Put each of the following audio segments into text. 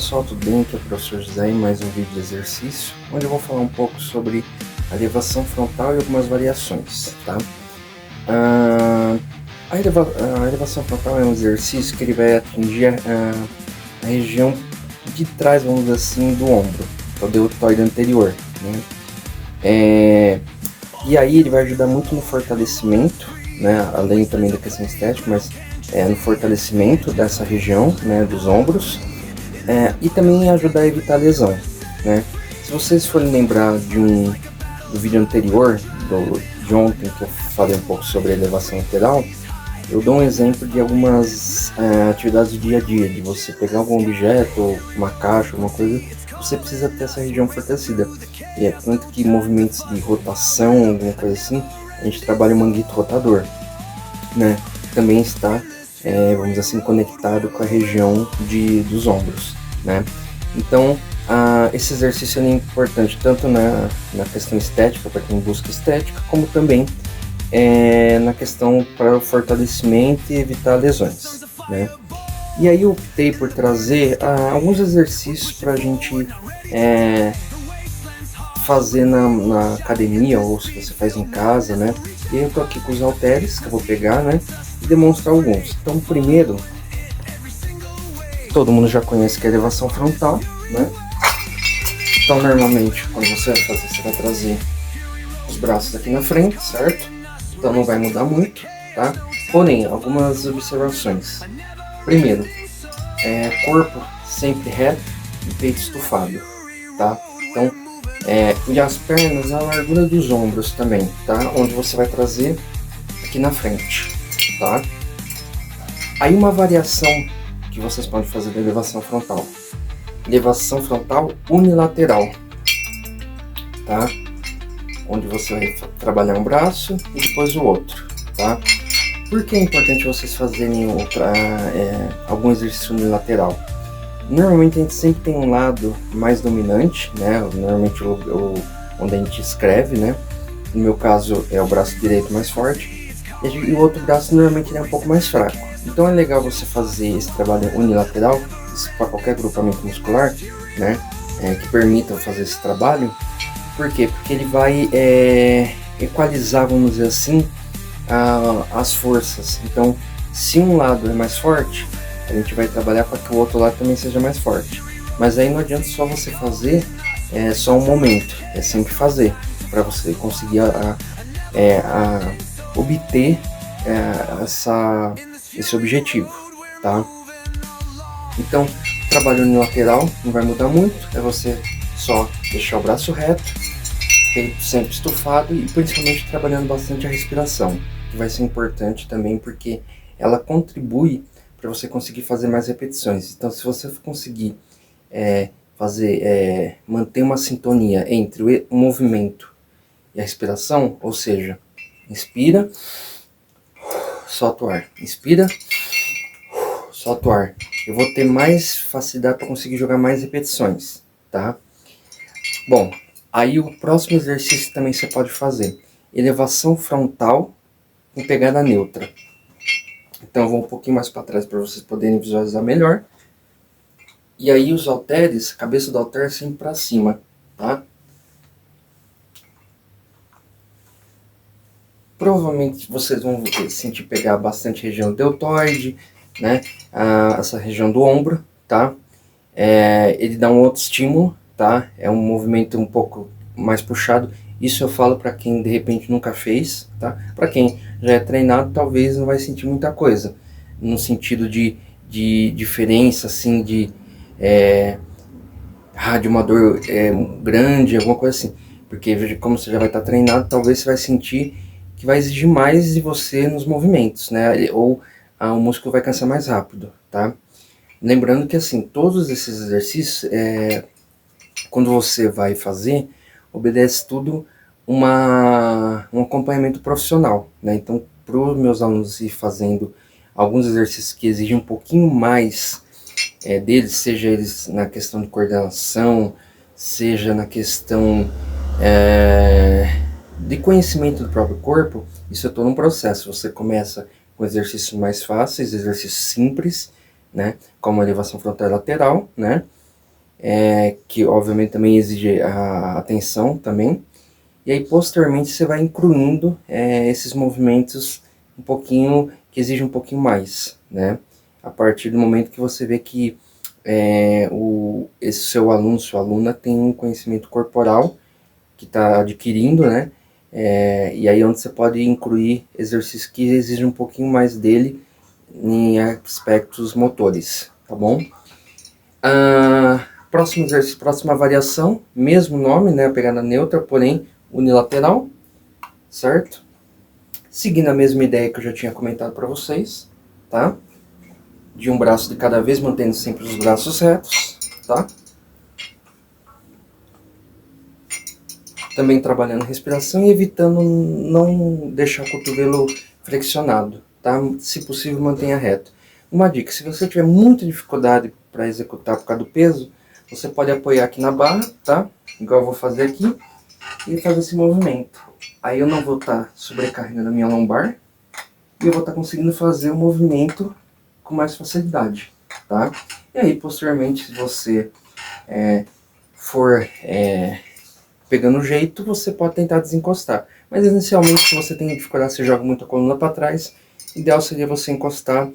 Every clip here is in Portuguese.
pessoal, tudo bem? Aqui é o professor José em mais um vídeo de exercício, onde eu vou falar um pouco sobre a elevação frontal e algumas variações, tá? A elevação frontal é um exercício que ele vai atingir a região de trás, vamos dizer assim, do ombro, que é o deltoide anterior, né? E aí ele vai ajudar muito no fortalecimento, né? Além também da questão estética, mas no fortalecimento dessa região, né, dos ombros, e também ajudar a evitar lesão, né? Se vocês forem lembrar do vídeo anterior, de ontem, que eu falei um pouco sobre a elevação lateral, eu dou um exemplo de algumas atividades do dia a dia, de você pegar algum objeto, uma caixa, alguma coisa, você precisa ter essa região fortalecida. E é tanto que movimentos de rotação, alguma coisa assim, a gente trabalha o manguito rotador, né? Também está, vamos dizer assim, conectado com a região dos ombros, né? Então, esse exercício é importante tanto na questão estética, para quem busca estética, como também na questão para o fortalecimento e evitar lesões, né? E aí eu optei por trazer alguns exercícios para a gente fazer na academia, ou se você faz em casa, né? E eu tô aqui com os halteres que eu vou pegar, né? E demonstrar alguns. Então, primeiro, todo mundo já conhece que é a elevação frontal, né? Então, normalmente, quando você vai fazer, você vai trazer os braços aqui na frente, certo? Então não vai mudar muito, tá? Porém, algumas observações. Primeiro, corpo sempre reto e peito estufado, tá? Então, e as pernas na largura dos ombros também, tá? Onde você vai trazer aqui na frente, tá? Aí uma variação que vocês podem fazer da elevação frontal. Elevação frontal unilateral, tá? Onde você vai trabalhar um braço e depois o outro, tá? Por que é importante vocês fazerem algum exercício unilateral? Normalmente a gente sempre tem um lado mais dominante, né? Normalmente onde a gente escreve, né? No meu caso é o braço direito mais forte e o outro braço normalmente é um pouco mais fraco. Então é legal você fazer esse trabalho unilateral para qualquer agrupamento muscular, né? Que permita fazer esse trabalho. Por quê? Porque ele vai equalizar, vamos dizer assim, as forças. Então, se um lado é mais forte, a gente vai trabalhar para que o outro lado também seja mais forte. Mas aí não adianta só você fazer só um momento, é sempre fazer, para você conseguir obter esse objetivo, tá? Então, trabalho unilateral não vai mudar muito, é você só deixar o braço reto, peito sempre estufado e principalmente trabalhando bastante a respiração, que vai ser importante também porque ela contribui para você conseguir fazer mais repetições. Então, se você conseguir manter uma sintonia entre o movimento e a respiração, ou seja, inspira, solta o ar, inspira, solta o ar, eu vou ter mais facilidade para conseguir jogar mais repetições, tá? Bom, aí o próximo exercício também você pode fazer, elevação frontal com pegada neutra. Então eu vou um pouquinho mais para trás para vocês poderem visualizar melhor. E aí os halteres, a cabeça do halter sempre para cima, tá? Provavelmente vocês vão sentir pegar bastante região deltoide, né? Essa região do ombro, tá? Ele dá um outro estímulo, tá? É um movimento um pouco mais puxado. Isso eu falo para quem de repente nunca fez, tá? Para quem já é treinado, talvez não vai sentir muita coisa, no sentido de diferença, assim, de uma dor grande, alguma coisa assim. Porque como você já vai estar treinado, talvez você vai sentir que vai exigir mais de você nos movimentos, né? Ou o músculo vai cansar mais rápido, tá? Lembrando que assim, todos esses exercícios, quando você vai fazer, obedece tudo um acompanhamento profissional, né? Então, para os meus alunos ir fazendo alguns exercícios que exigem um pouquinho mais deles, seja eles na questão de coordenação, seja na questão de conhecimento do próprio corpo, isso é todo um processo. Você começa com exercícios mais fáceis, exercícios simples, né? Como a elevação frontal e lateral, né? que obviamente também exige a atenção também. E aí posteriormente você vai incluindo esses movimentos um pouquinho, que exigem um pouquinho mais, né? A partir do momento que você vê que esse seu aluno, sua aluna tem um conhecimento corporal que está adquirindo, né? E aí onde você pode incluir exercícios que exigem um pouquinho mais dele em aspectos motores, tá bom? Próximo exercício, próxima variação, mesmo nome, né? A pegada neutra, porém unilateral, certo? Seguindo a mesma ideia que eu já tinha comentado para vocês, tá? De um braço de cada vez, mantendo sempre os braços retos, tá? Também trabalhando a respiração e evitando não deixar o cotovelo flexionado, tá? Se possível, mantenha reto. Uma dica, se você tiver muita dificuldade para executar por causa do peso, você pode apoiar aqui na barra, tá? Igual eu vou fazer aqui, e fazer esse movimento. Aí eu não vou estar sobrecarregando a minha lombar, e eu vou estar conseguindo fazer o movimento com mais facilidade, tá? E aí, posteriormente, se você for pegando o jeito, você pode tentar desencostar. Mas, inicialmente, se você tem dificuldade, você joga muito a coluna para trás, o ideal seria você encostar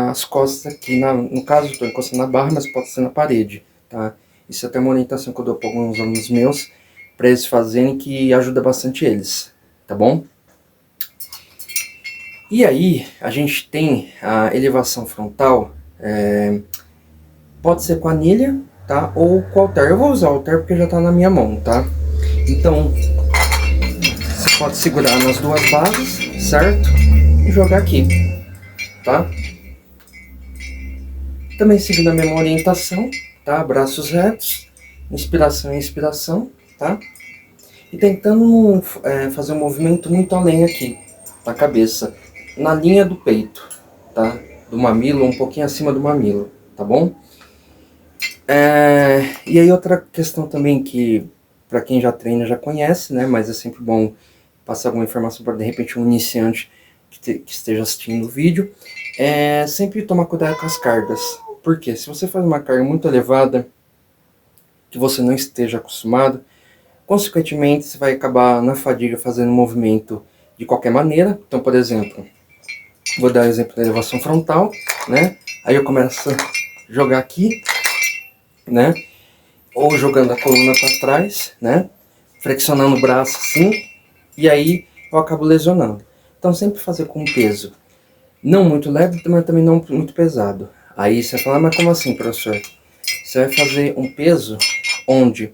as costas aqui, no caso, eu estou encostando na barra, mas pode ser na parede, tá? Isso é até uma orientação que eu dou para alguns alunos meus, para eles fazerem, que ajuda bastante eles, tá bom? E aí, a gente tem a elevação frontal, pode ser com anilha, tá? Ou com halter. Eu vou usar o halter porque já tá na minha mão, tá? Então, você pode segurar nas duas bases, certo? E jogar aqui, tá? Também seguindo a mesma orientação, tá? Braços retos, inspiração e expiração, tá? E tentando fazer um movimento muito além aqui, da cabeça, na linha do peito, tá? Do mamilo, um pouquinho acima do mamilo, tá bom? E aí outra questão também que, para quem já treina, já conhece, né? Mas é sempre bom passar alguma informação para, de repente, um iniciante que esteja assistindo o vídeo. Sempre tomar cuidado com as cargas. Por quê? Se você faz uma carga muito elevada, que você não esteja acostumado, consequentemente você vai acabar na fadiga fazendo um movimento de qualquer maneira. Então, por exemplo, vou dar o exemplo da elevação frontal, né? Aí eu começo a jogar aqui, né? Ou jogando a coluna para trás, né? Flexionando o braço assim, e aí eu acabo lesionando. Então sempre fazer com peso não muito leve, mas também não muito pesado. Aí você vai falar, mas como assim, professor? Você vai fazer um peso onde,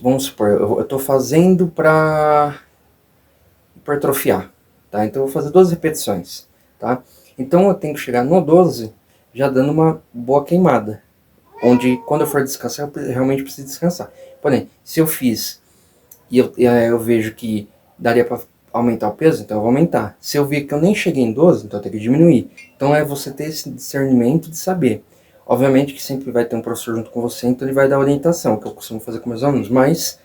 vamos supor, eu estou fazendo para hipertrofiar, tá? Então eu vou fazer 12 repetições, tá? Então eu tenho que chegar no 12 já dando uma boa queimada, onde quando eu for descansar, eu realmente preciso descansar. Porém, se eu fiz e eu vejo que daria para aumentar o peso, então eu vou aumentar. Se eu ver que eu nem cheguei em 12, então eu tenho que diminuir. Então é você ter esse discernimento de saber. Obviamente que sempre vai ter um professor junto com você, então ele vai dar orientação, que eu costumo fazer com meus alunos, mas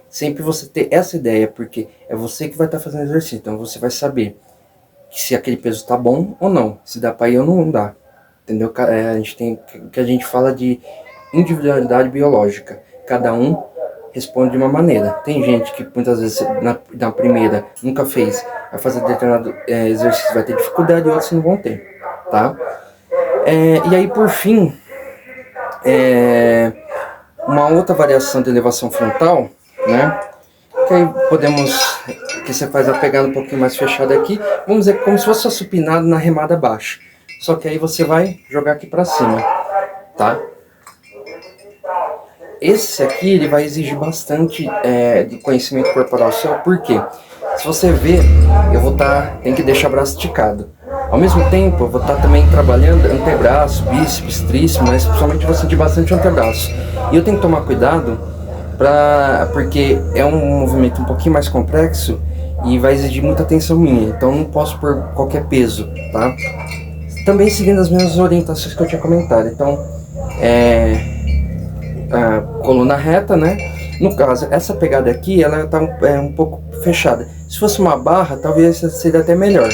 sempre você ter essa ideia, porque é você que vai estar fazendo exercício, então você vai saber se aquele peso está bom ou não, se dá para ir ou não dá, entendeu? A gente tem o que a gente fala de individualidade biológica, cada um responde de uma maneira. Tem gente que muitas vezes na primeira nunca fez, vai fazer determinado exercício, vai ter dificuldade, e outros não vão ter, tá? E aí por fim, uma outra variação de elevação frontal, né? Que aí que você faz a pegada um pouquinho mais fechada aqui, vamos dizer como se fosse supinado na remada baixa. Só que aí você vai jogar aqui para cima, tá? Esse aqui ele vai exigir bastante de conhecimento corporal seu, por quê? Se você ver, eu vou tem que deixar o braço esticado. Ao mesmo tempo, eu vou estar também trabalhando antebraço, bíceps, tríceps, mas principalmente eu vou sentir bastante antebraço. E eu tenho que tomar cuidado, porque é um movimento um pouquinho mais complexo e vai exigir muita atenção minha, então não posso pôr qualquer peso, tá? Também seguindo as mesmas orientações que eu tinha comentado, então, a coluna reta, né? No caso, essa pegada aqui, ela tá um pouco fechada. Se fosse uma barra, talvez seria até melhor,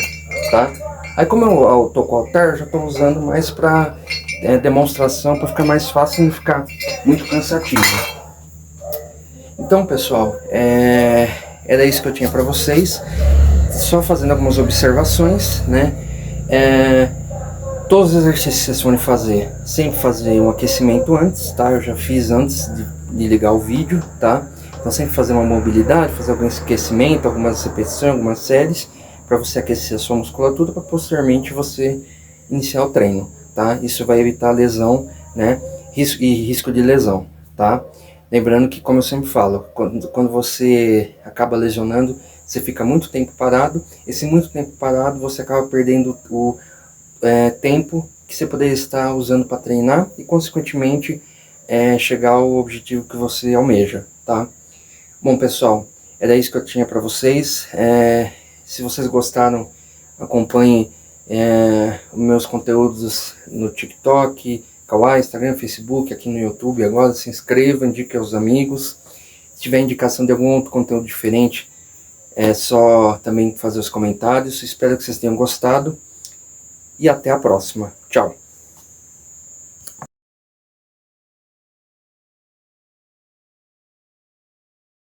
tá? Aí como eu tô com o halter, já tô usando mais para demonstração para ficar mais fácil e não ficar muito cansativo. Então, pessoal, era isso que eu tinha para vocês. Só fazendo algumas observações, né? Todos os exercícios que vocês forem fazer, sempre fazer um aquecimento antes, tá? Eu já fiz antes de ligar o vídeo, tá? Então sempre fazer uma mobilidade, fazer algum aquecimento, algumas repetições, algumas séries, para você aquecer a sua musculatura, para posteriormente você iniciar o treino, tá? Isso vai evitar lesão, né? Risco de lesão, tá? Lembrando que, como eu sempre falo, quando você acaba lesionando, você fica muito tempo parado. Esse muito tempo parado, você acaba perdendo o tempo que você poderia estar usando para treinar e, consequentemente, chegar ao objetivo que você almeja, tá? Bom, pessoal, era isso que eu tinha para vocês. Se vocês gostaram, acompanhem os meus conteúdos no TikTok, Kawaii, Instagram, Facebook, aqui no YouTube. Agora se inscreva, indique aos amigos. Se tiver indicação de algum outro conteúdo diferente, é só também fazer os comentários. Espero que vocês tenham gostado e até a próxima. Tchau!